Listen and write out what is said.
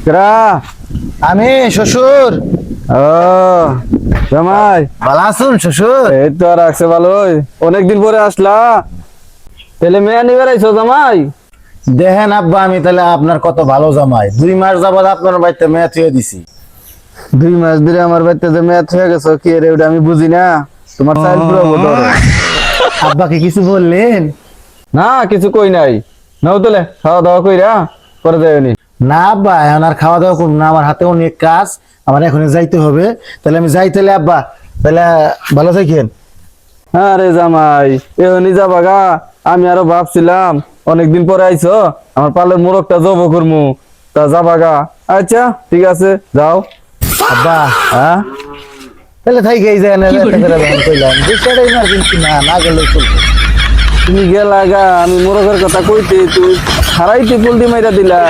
কেরা? আমি শ্বশুর। ও জামাই, ভালো আছুন শ্বশুর? এই তো আর আছে ভালোই। অনেকদিন পরে আসলা, তাহলে মেয়ে নিবে আইছো জামাই? দেখেন আব্বা, আমি তাহলে আপনার কত ভালো জামাই। 2 মাস যাবত আপনার বাড়িতে মেয়ে থুয়ে দিছি। 2 মাস ধরে আমার বাড়িতে যে মেয়ে হয়ে গেছো, কি রে ওটা আমি বুঝি না। তোমার চাইল পুরো বদরে। আব্বাকে কিছু বললেন? না কিছু কই নাই। নাও তাহলে খাওয়া দাওয়া কইরা পরে যাইনি। না আব্বা, এখন আর খাওয়া দাওয়া করুন না, আমার হাতে অনেক কাজ, আমার এখনই যাইতে হবে। তাহলে আমি যাই তাহলে আব্বা, তাহলে ভালো থাকেন। আরে জামাই এখনই যাবা গা? আমি আরো ভাবছিলাম অনেকদিন পরে আইছো, আমার পালের মোরগটা জব করমু, তা যাবা গা? আচ্ছা ঠিক আছে যাও। আব্বা হ্যাঁ তাহলে থাইকে এই জায়গায় কইলাম বিষয়টা ইমার্জেন্সি না, না গেলে চলবে। তুমি গেলা গা, আমি মোরগের কথা কইতে তুই হারাইতে পোল্টি মাইরা দিলা।